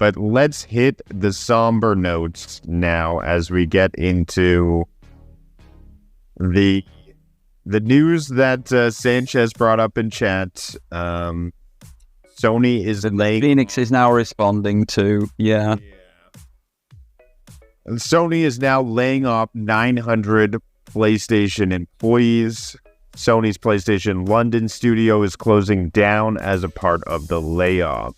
But let's hit the somber notes now as we get into the news that Sanchez brought up in chat. Sony is Phoenix is now responding to, yeah. Sony is now laying off 900 PlayStation employees. Sony's PlayStation London studio is closing down as a part of the layoff.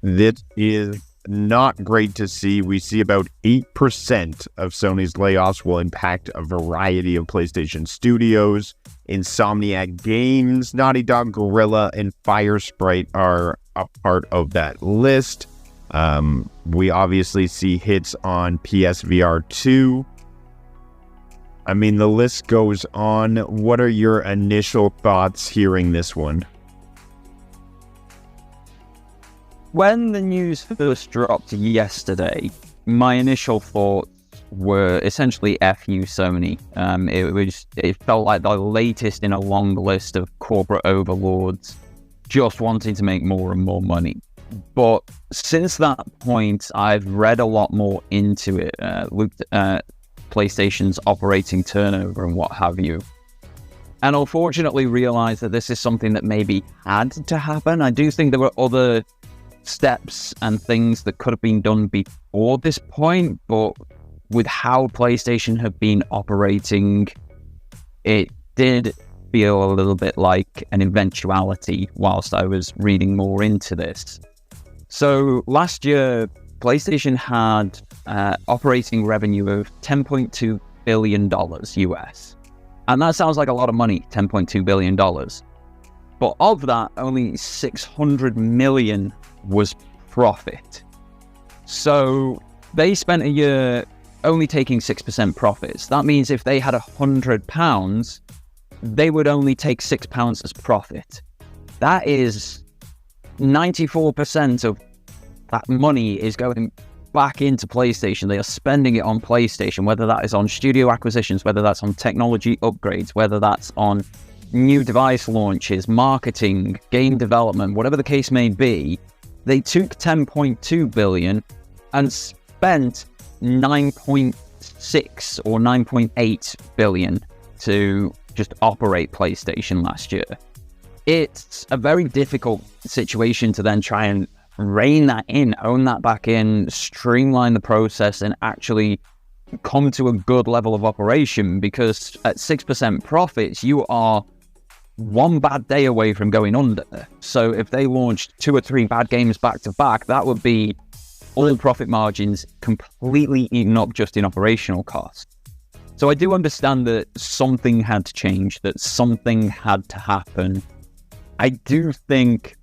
This is not great to see. We see about 8% of Sony's layoffs will impact a variety of PlayStation studios. Insomniac Games, Naughty Dog, Gorilla, and Firesprite are a part of that list. We obviously see hits on PSVR 2. I mean, the list goes on. What are your initial thoughts hearing this one? When the news first dropped yesterday, my initial thoughts were essentially F you, Sony. It felt like the latest in a long list of corporate overlords just wanting to make more and more money. But since that point, I've read a lot more into it, looked at PlayStation's operating turnover and what have you, and unfortunately realized that this is something that maybe had to happen. I do think there were other steps and things that could have been done before this point, but with how PlayStation have been operating, it did feel a little bit like an eventuality whilst I was reading more into this. So last year, PlayStation had operating revenue of $10.2 billion US. And that sounds like a lot of money, $10.2 billion. But of that, only $600 million was profit. So they spent a year only taking 6% profits. That means if they had £100, they would only take £6 as profit. That is 94% of that money is going back into PlayStation. They are spending it on PlayStation, whether that is on studio acquisitions, whether that's on technology upgrades, whether that's on new device launches, marketing, game development, whatever the case may be. They took 10.2 billion and spent 9.6 or 9.8 billion to just operate PlayStation last year. It's a very difficult situation to then try and rein that in, own that back in, streamline the process, and actually come to a good level of operation, because at 6% profits, you are one bad day away from going under. So if they launched 2 or 3 bad games back to back, that would be all profit margins completely eaten up just in operational costs. So I do understand that something had to change, that something had to happen. I do think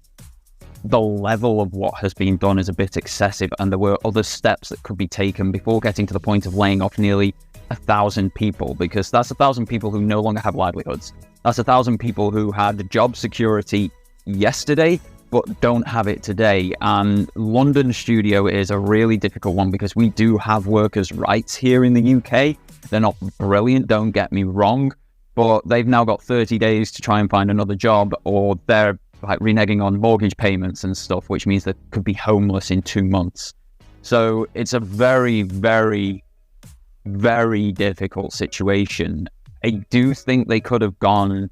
the level of what has been done is a bit excessive, and there were other steps that could be taken before getting to the point of laying off nearly 1,000 people, because that's 1,000 people who no longer have livelihoods. That's 1,000 people who had job security yesterday but don't have it today. And London studio is a really difficult one, because we do have workers' rights here in the UK. They're not brilliant, don't get me wrong, but they've now got 30 days to try and find another job, or they're like reneging on mortgage payments and stuff, which means they could be homeless in 2 months. So it's a very, very, very difficult situation. I do think they could have gone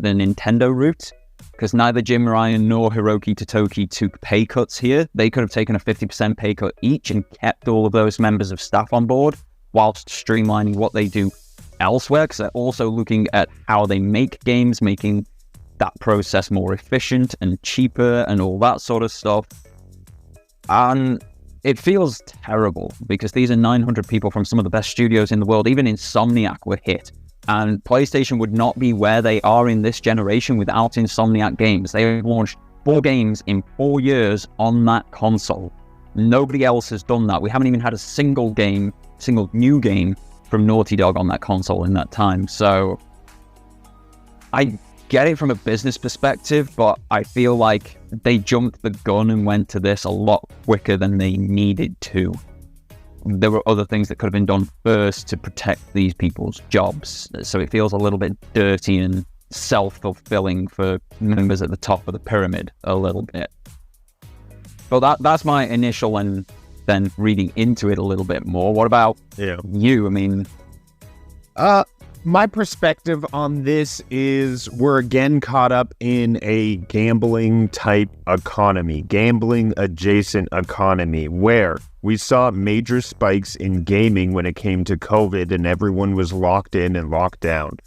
the Nintendo route, because neither Jim Ryan nor Hiroki Totoki took pay cuts here. They could have taken a 50% pay cut each and kept all of those members of staff on board whilst streamlining what they do elsewhere, because they're also looking at how they make games, making that process more efficient and cheaper and all that sort of stuff. And it feels terrible, because these are 900 people from some of the best studios in the world. Even Insomniac were hit. And PlayStation would not be where they are in this generation without Insomniac Games. They launched 4 games in 4 years on that console. Nobody else has done that. We haven't even had a single new game from Naughty Dog on that console in that time. So I get it from a business perspective, but I feel like they jumped the gun and went to this a lot quicker than they needed to. There were other things that could have been done first to protect these people's jobs. So it feels a little bit dirty and self-fulfilling for members at the top of the pyramid a little bit. But that's my initial and then reading into it a little bit more. What about you? I mean, my perspective on this is we're again caught up in a gambling type economy, gambling adjacent economy, where we saw major spikes in gaming when it came to COVID and everyone was locked in and locked down.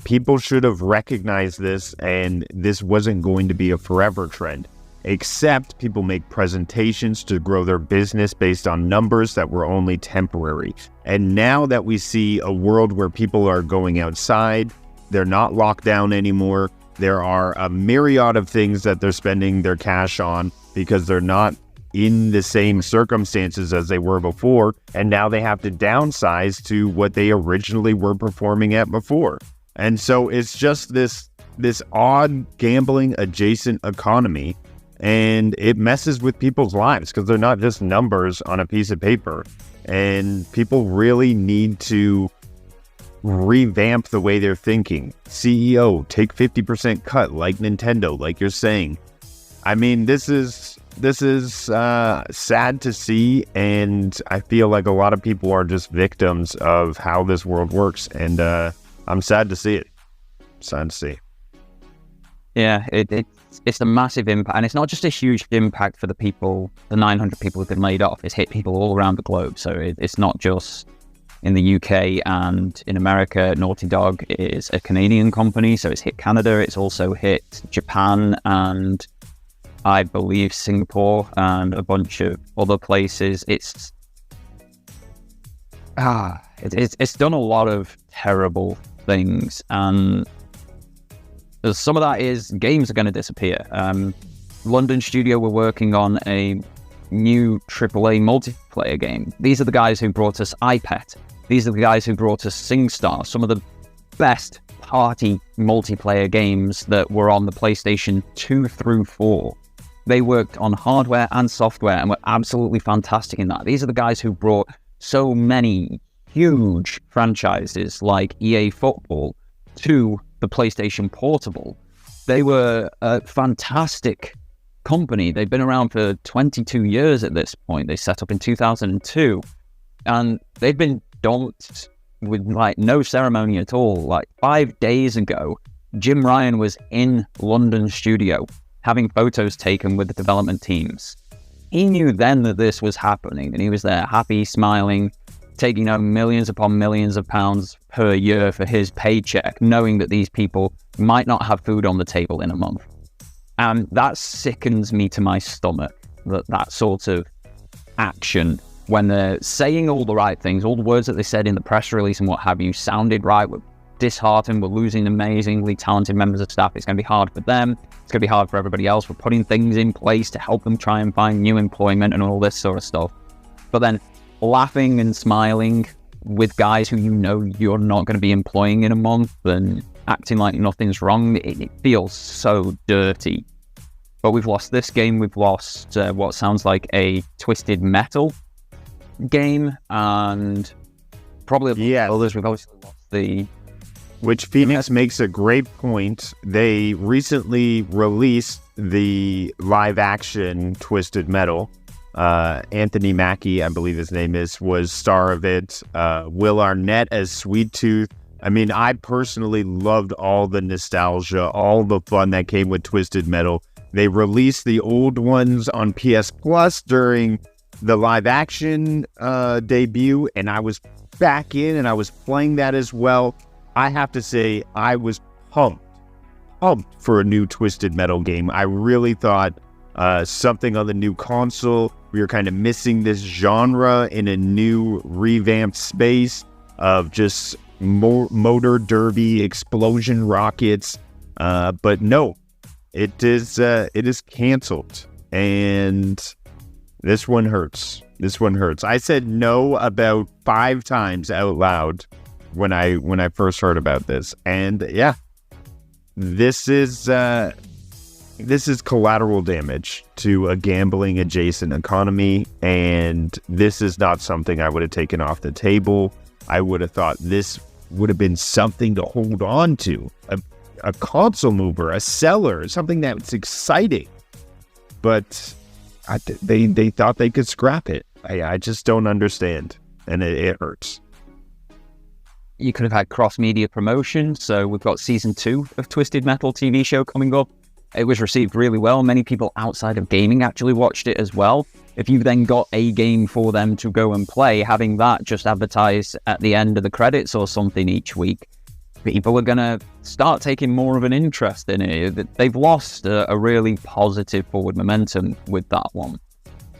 People should have recognized this, and this wasn't going to be a forever trend. Except people make presentations to grow their business based on numbers that were only temporary. And now that we see a world where people are going outside, they're not locked down anymore. There are a myriad of things that they're spending their cash on because they're not in the same circumstances as they were before. And now they have to downsize to what they originally were performing at before. And so it's just this odd gambling adjacent economy. And it messes with people's lives because they're not just numbers on a piece of paper. And people really need to revamp the way they're thinking. CEO, take 50% cut like Nintendo, like you're saying. I mean, this is sad to see. And I feel like a lot of people are just victims of how this world works. And I'm sad to see it. Sad to see. Yeah, it's a massive impact, and it's not just a huge impact for the 900 people who've been laid off. It's hit people all around the globe, so it's not just in the UK and in America. Naughty Dog is a Canadian company, so it's hit Canada. It's also hit Japan and I believe Singapore and a bunch of other places. It's done a lot of terrible things, and some of that is games are going to disappear. London studio were working on a new AAA multiplayer game. These are the guys who brought us iPet. These are the guys who brought us SingStar, some of the best party multiplayer games that were on the PlayStation 2 through 4. They worked on hardware and software and were absolutely fantastic in that. These are the guys who brought so many huge franchises like EA Football to the PlayStation Portable. They were a fantastic company. They've been around for 22 years at this point. They set up in 2002, and they've been dumped with like no ceremony at all. Like 5 days ago, Jim Ryan was in London studio having photos taken with the development teams. He knew then that this was happening, and he was there happy, smiling, taking out millions upon millions of pounds per year for his paycheck, knowing that these people might not have food on the table in a month. And that sickens me to my stomach, that sort of action, when they're saying all the right things, all the words that they said in the press release and what have you sounded right. We're disheartened, we're losing amazingly talented members of staff. It's going to be hard for them, it's going to be hard for everybody else. We're putting things in place to help them try and find new employment and all this sort of stuff. But then laughing and smiling with guys who you know you're not going to be employing in a month and acting like nothing's wrong, it feels so dirty. But we've lost this game, we've lost what sounds like a Twisted Metal game, and probably others. We've obviously lost the... Which Phoenix makes a great point. They recently released the live-action Twisted Metal. Anthony Mackie, I believe his name is, was star of it. Will Arnett as Sweet Tooth. I mean, I personally loved all the nostalgia, all the fun that came with Twisted Metal. They released the old ones on PS Plus during the live-action debut, and I was back in, and I was playing that as well. I have to say, I was pumped for a new Twisted Metal game. I really thought something on the new console. We were kind of missing this genre in a new revamped space of just motor derby, explosion rockets. But no, it is canceled, and this one hurts. This one hurts. I said no about 5 times out loud when I first heard about this, and yeah, this is collateral damage to a gambling adjacent economy, and this is not something I would have taken off the table. I would have thought this would have been something to hold on to, a console mover, a seller, something that's exciting. But they thought they could scrap it. I just don't understand, and it hurts. You could have had cross-media promotion. So we've got season 2 of Twisted Metal TV show coming up. It was received really well. Many people outside of gaming actually watched it as well. If you've then got a game for them to go and play, having that just advertised at the end of the credits or something each week, people are going to start taking more of an interest in it. They've lost a really positive forward momentum with that one.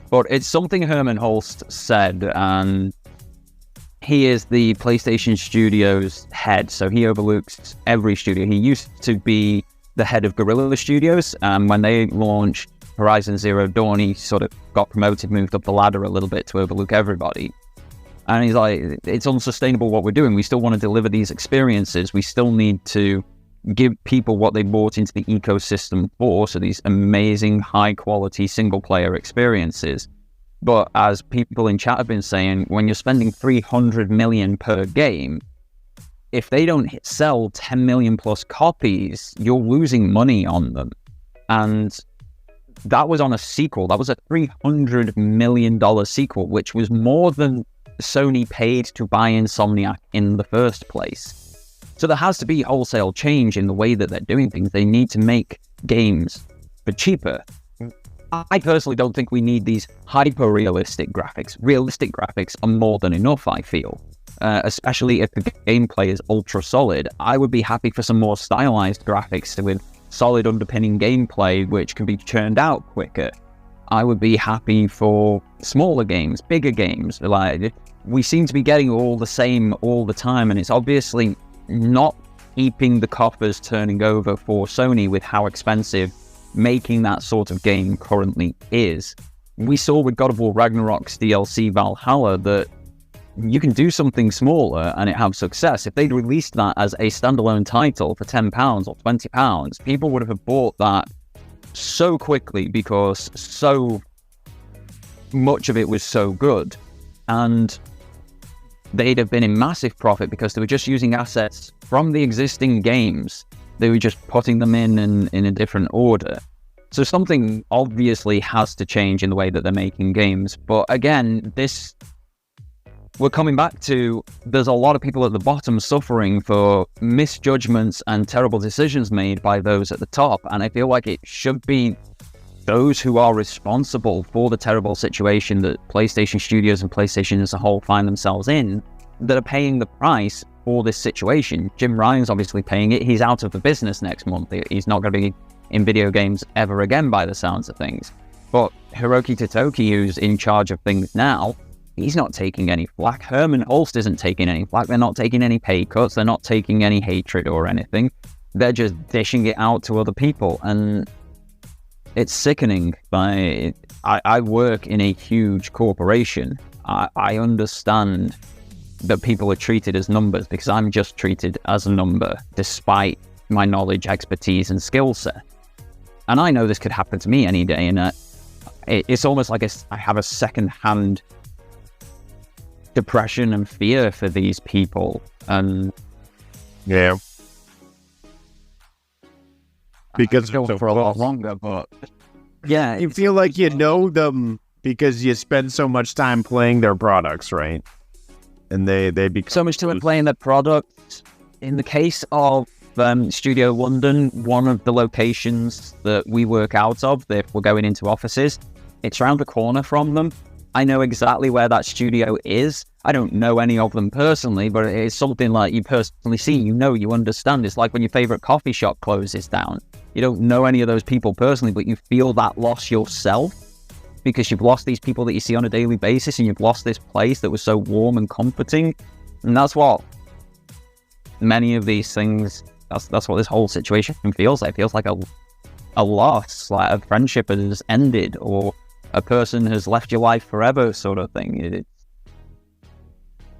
But it's something Herman Holst said, and he is the PlayStation Studios head, so he overlooks every studio. He used to be the head of Guerrilla Studios, and when they launched Horizon Zero Dawn, he sort of got promoted, moved up the ladder a little bit to overlook everybody. And he's like, it's unsustainable what we're doing. We still want to deliver these experiences. We still need to give people what they bought into the ecosystem for, so these amazing, high-quality single-player experiences. But as people in chat have been saying, when you're spending $300 million per game, if they don't sell 10 million plus copies, you're losing money on them. And that was on a sequel. That was a $300 million sequel, which was more than Sony paid to buy Insomniac in the first place. So there has to be wholesale change in the way that they're doing things. They need to make games for cheaper. I personally don't think we need these hyper-realistic graphics. Realistic graphics are more than enough, I feel. Especially if the gameplay is ultra-solid. I would be happy for some more stylized graphics with solid underpinning gameplay, which can be churned out quicker. I would be happy for smaller games, bigger games. Like, we seem to be getting all the same all the time, and it's obviously not keeping the coffers turning over for Sony with how expensive making that sort of game currently is. We saw with God of War Ragnarok's DLC Valhalla that you can do something smaller and it have success. If they'd released that as a standalone title for £10 or £20, people would have bought that so quickly because so much of it was so good, and they'd have been in massive profit because they were just using assets from the existing games. They were just putting them in a different order. So something obviously has to change in the way that they're making games. But again, we're coming back to, there's a lot of people at the bottom suffering for misjudgments and terrible decisions made by those at the top. And I feel like it should be those who are responsible for the terrible situation that PlayStation Studios and PlayStation as a whole find themselves in that are paying the price for this situation. Jim Ryan's obviously paying it. He's out of the business next month. He's not going to be in video games ever again by the sounds of things. But Hiroki Totoki, who's in charge of things now, he's not taking any flack. Herman Holst isn't taking any flack. They're not taking any pay cuts. They're not taking any hatred or anything. They're just dishing it out to other people. And it's sickening. I work in a huge corporation. I understand that people are treated as numbers because I'm just treated as a number despite my knowledge, expertise, and skill set. And I know this could happen to me any day. And it's almost like I have a second-hand depression and fear for these people. And yeah, because go for a lot longer, but yeah, you feel like you know them because you spend so much time playing their products, right? And they become so much time playing their products. In the case of Studio London, one of the locations that we work out of, if we're going into offices, it's around the corner from them. I know exactly where that studio is. I don't know any of them personally, but it's something like you personally see, you understand. It's like when your favorite coffee shop closes down. You don't know any of those people personally, but you feel that loss yourself because you've lost these people that you see on a daily basis, and you've lost this place that was so warm and comforting. And that's what many of these things, that's what this whole situation feels like. It feels like a loss, like a friendship has ended, or a person has left your life forever sort of thing. It's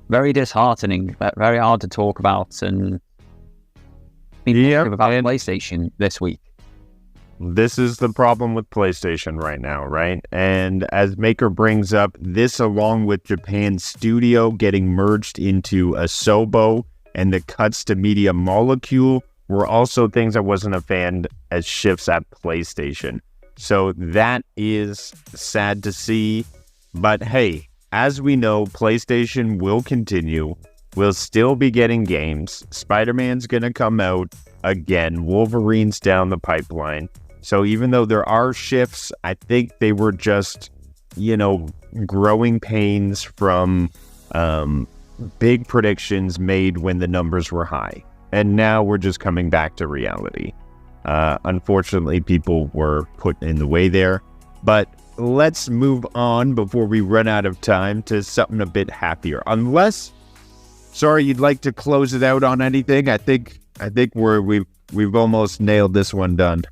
very disheartening, very hard to talk about, and be about PlayStation this week. This is the problem with PlayStation right now, right? And as Maker brings up, this along with Japan's studio getting merged into Asobo and the cuts to Media Molecule were also things I wasn't a fan as shifts at PlayStation. So that is sad to see. But hey, as we know, PlayStation will continue. We'll still be getting games. Spider-Man's going to come out again. Wolverine's down the pipeline. So even though there are shifts, I think they were just, growing pains from big predictions made when the numbers were high. And now we're just coming back to reality. Unfortunately, people were put in the way there. But let's move on before we run out of time to something a bit happier. Unless, sorry, you'd like to close it out on anything? I think we've almost nailed this one done.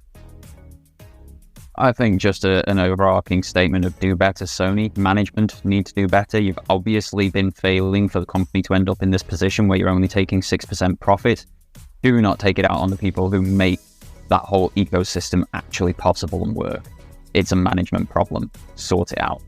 I think just an overarching statement of do better, Sony. Management need to do better. You've obviously been failing for the company to end up in this position where you're only taking 6% profit. Do not take it out on the people who make that whole ecosystem actually possible and work. It's a management problem. Sort it out.